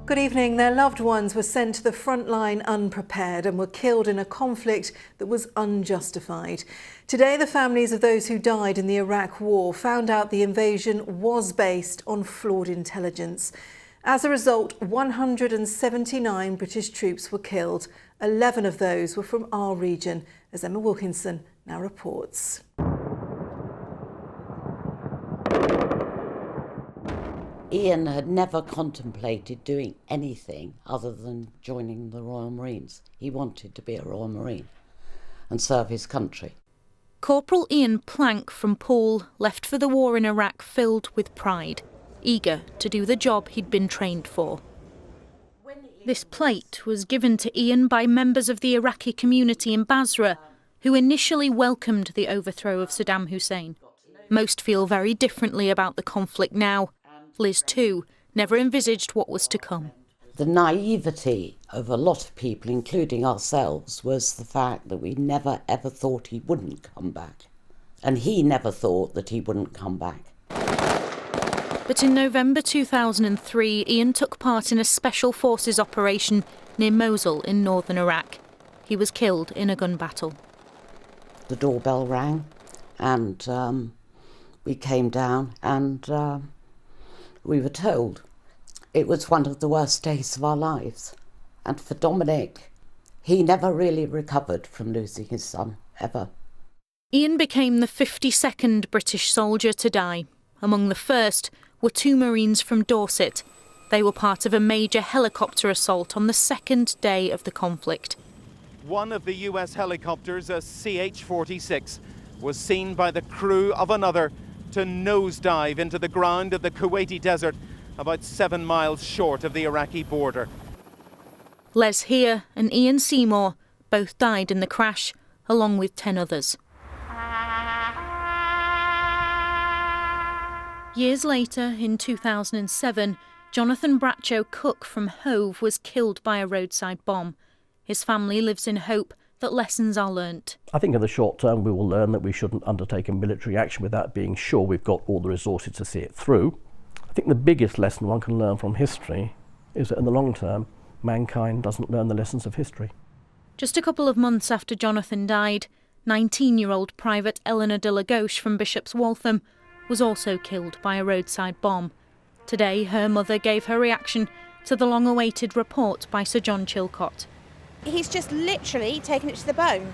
Good evening. Their loved ones were sent to the front line unprepared and were killed in a conflict that was unjustified. Today, the families of those who died in the Iraq war found out the invasion was based on flawed intelligence. As a result, 179 British troops were killed. 11 of those were from our region, as Emma Wilkinson now reports. Ian had never contemplated doing anything other than joining the Royal Marines. He wanted to be a Royal Marine and serve his country. Corporal Ian Plank from Poole left for the war in Iraq filled with pride, eager to do the job he'd been trained for. This plate was given to Ian by members of the Iraqi community in Basra, who initially welcomed the overthrow of Saddam Hussein. Most feel very differently about the conflict now. Liz, too, never envisaged what was to come. The naivety of a lot of people, including ourselves, was the fact that we never ever thought he wouldn't come back. And he never thought that he wouldn't come back. But in November 2003, Ian took part in a special forces operation near Mosul in northern Iraq. He was killed in a gun battle. The doorbell rang and we came down and we were told it was one of the worst days of our lives. And for Dominic, he never really recovered from losing his son, ever. Ian became the 52nd British soldier to die. Among the first were 2 Marines from Dorset. They were part of a major helicopter assault on the second day of the conflict. One of the US helicopters, a CH-46, was seen by the crew of another to nosedive into the ground of the Kuwaiti desert, about 7 miles short of the Iraqi border. Les Heer and Ian Seymour both died in the crash, along with 10 others. Years later, in 2007, Jonathan Bradshaw Cook from Hove was killed by a roadside bomb. His family lives in hope that lessons are learnt. I think in the short term we will learn that we shouldn't undertake a military action without being sure we've got all the resources to see it through. I think the biggest lesson one can learn from history is that in the long term, mankind doesn't learn the lessons of history. Just a couple of months after Jonathan died, 19-year-old Private Eleanor de la Gauche from Bishop's Waltham was also killed by a roadside bomb. Today, her mother gave her reaction to the long-awaited report by Sir John Chilcot. He's just literally taken it to the bone,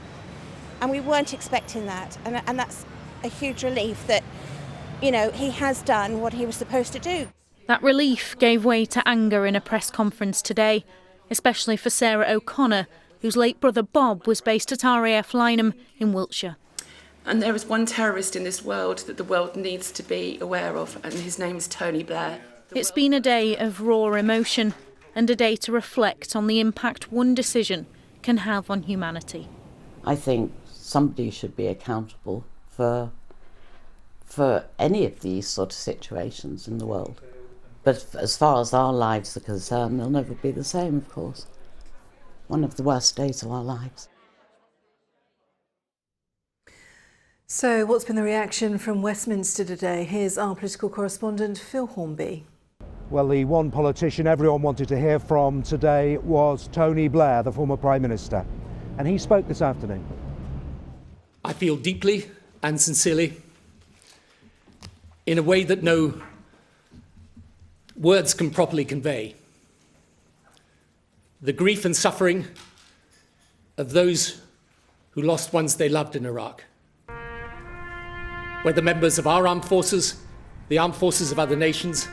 and we weren't expecting that, and that's a huge relief that, you know, he has done what he was supposed to do. That relief gave way to anger in a press conference today, especially for Sarah O'Connor, whose late brother Bob was based at RAF Lynham in Wiltshire. And there is one terrorist in this world that the world needs to be aware of, and his name is Tony Blair. It's been a day of raw emotion and a day to reflect on the impact one decision can have on humanity. I think somebody should be accountable for any of these sort of situations in the world. But as far as our lives are concerned, they'll never be the same, of course. One of the worst days of our lives. So what's been the reaction from Westminster today? Here's our political correspondent, Phil Hornby. Well, the one politician everyone wanted to hear from today was Tony Blair, the former Prime Minister. And he spoke this afternoon. I feel deeply and sincerely, in a way that no words can properly convey, the grief and suffering of those who lost ones they loved in Iraq. Whether members of our armed forces, the armed forces of other nations,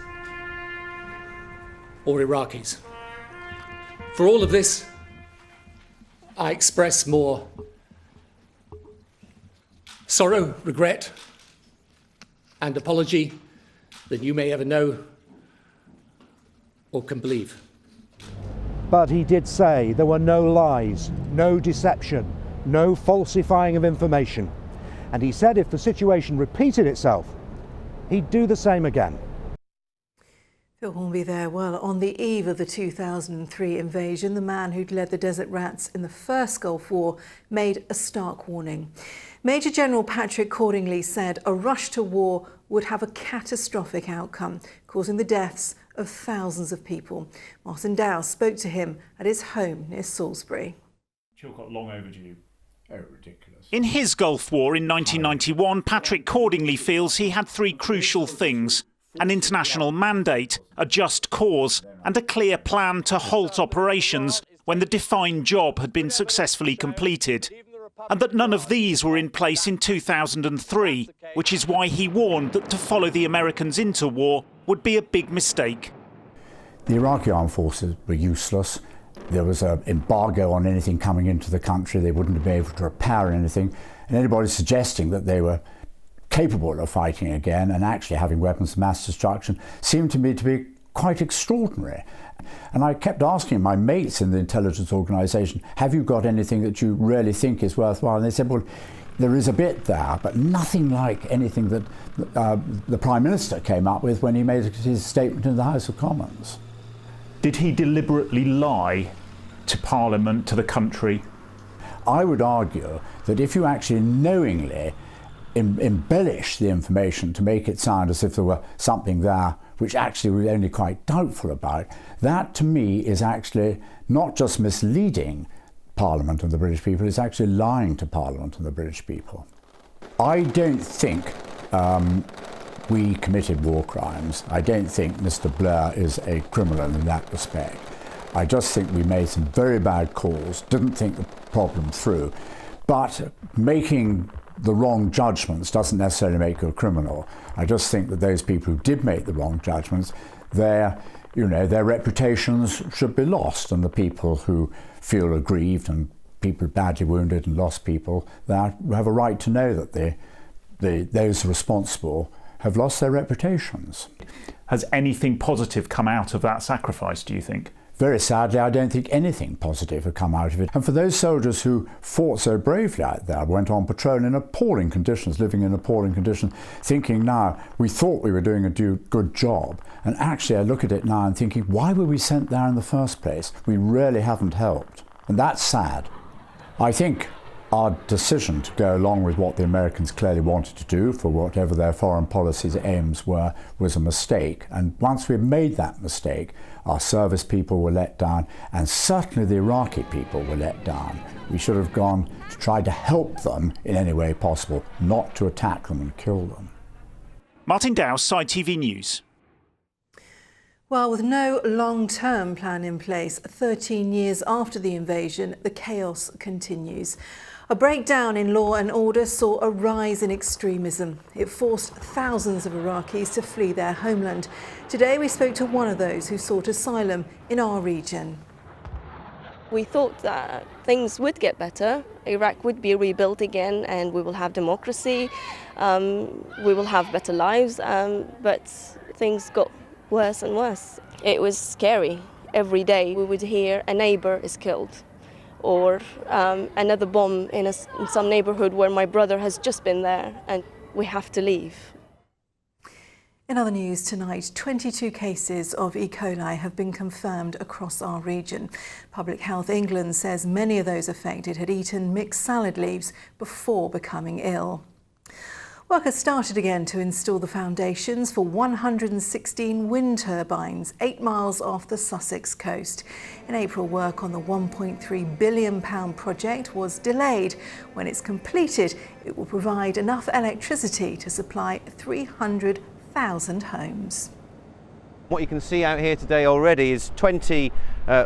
or Iraqis. For all of this, I express more sorrow, regret, and apology than you may ever know or can believe. But he did say there were no lies, no deception, no falsifying of information. And he said if the situation repeated itself, he'd do the same again. Phil Hornby there. Well, on the eve of the 2003 invasion, the man who'd led the Desert Rats in the first Gulf War made a stark warning. Major General Patrick Cordingley said a rush to war would have a catastrophic outcome, causing the deaths of thousands of people. Martin Dow spoke to him at his home near Salisbury. Chilcot, long overdue. Oh, ridiculous. In his Gulf War in 1991, Patrick Cordingley feels he had three crucial things: an international mandate, a just cause, and a clear plan to halt operations when the defined job had been successfully completed. And that none of these were in place in 2003, which is why he warned that to follow the Americans into war would be a big mistake. The Iraqi armed forces were useless. There was an embargo on anything coming into the country. They wouldn't be able to repair anything. And anybody suggesting that they were capable of fighting again and actually having weapons of mass destruction seemed to me to be quite extraordinary. And I kept asking my mates in the intelligence organisation, have you got anything that you really think is worthwhile? And they said, well, there is a bit there, but nothing like anything that the Prime Minister came up with when he made his statement in the House of Commons. Did he deliberately lie to Parliament, to the country? I would argue that if you actually knowingly embellish the information to make it sound as if there were something there which actually we're only quite doubtful about, that to me is actually not just misleading Parliament and the British people, it's actually lying to Parliament and the British people. I don't think we committed war crimes. I don't think Mr. Blair is a criminal in that respect. I just think we made some very bad calls, didn't think the problem through, but making the wrong judgments doesn't necessarily make you a criminal. I just think that those people who did make the wrong judgments, their reputations should be lost, and the people who feel aggrieved and people badly wounded and lost people, they have a right to know that those responsible have lost their reputations. Has anything positive come out of that sacrifice, do you think? Very sadly, I don't think anything positive had come out of it. And for those soldiers who fought so bravely out there, went on patrol in appalling conditions, living in appalling conditions, thinking now, we thought we were doing a good job. And actually, I look at it now and thinking, why were we sent there in the first place? We really haven't helped. And that's sad. I think our decision to go along with what the Americans clearly wanted to do for whatever their foreign policy's aims were was a mistake. And once we made that mistake, our service people were let down, and certainly the Iraqi people were let down. We should have gone to try to help them in any way possible, not to attack them and kill them. Martin Dowse, ITV News. Well, with no long-term plan in place, 13 years after the invasion, the chaos continues. A breakdown in law and order saw a rise in extremism. It forced thousands of Iraqis to flee their homeland. Today we spoke to one of those who sought asylum in our region. We thought that things would get better, Iraq would be rebuilt again, and we will have democracy, we will have better lives, but things got worse and worse. It was scary. Every day we would hear a neighbor is killed, or another bomb in some neighborhood where my brother has just been there and we have to leave. In other news tonight, 22 cases of E. coli have been confirmed across our region. Public Health England says many of those affected had eaten mixed salad leaves before becoming ill. Work has started again to install the foundations for 116 wind turbines 8 miles off the Sussex coast. In April, work on the £1.3 billion project was delayed. When it's completed, it will provide enough electricity to supply 300,000 homes. What you can see out here today already is 20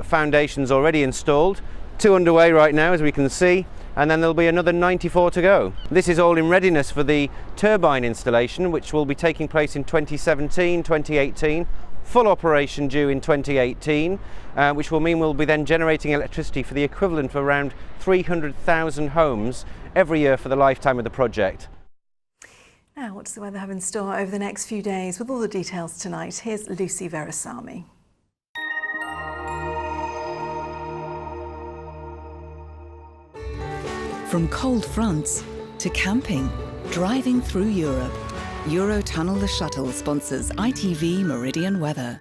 foundations already installed, 2 underway right now as we can see, and then there'll be another 94 to go. This is all in readiness for the turbine installation, which will be taking place in 2017, 2018, full operation due in 2018, which will mean we'll be then generating electricity for the equivalent of around 300,000 homes every year for the lifetime of the project. Now, what does the weather have in store over the next few days? With all the details tonight, here's Lucy Verasamy. From cold fronts to camping, driving through Europe, Eurotunnel the Shuttle sponsors ITV Meridian weather.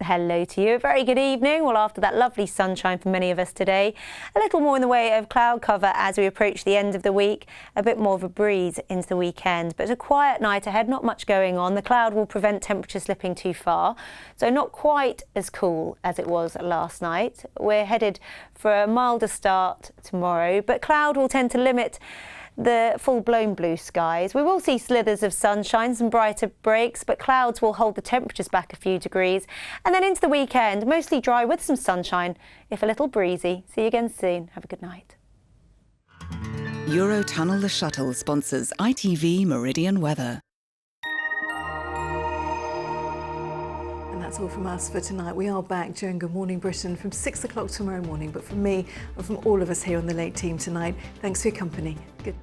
Hello to you. A very good evening. Well, after that lovely sunshine for many of us today, a little more in the way of cloud cover as we approach the end of the week. A bit more of a breeze into the weekend, but a quiet night ahead, not much going on. The cloud will prevent temperature slipping too far, so not quite as cool as it was last night. We're headed for a milder start tomorrow, but cloud will tend to limit the full-blown blue skies. We will see slithers of sunshine, some brighter breaks, but clouds will hold the temperatures back a few degrees. And then into the weekend, mostly dry with some sunshine, if a little breezy. See you again soon. Have a good night. Eurotunnel the Shuttle sponsors ITV Meridian weather. And that's all from us for tonight. We are back during Good Morning Britain from 6 o'clock tomorrow morning. But from me and from all of us here on the Late Team tonight, thanks for your company. Good.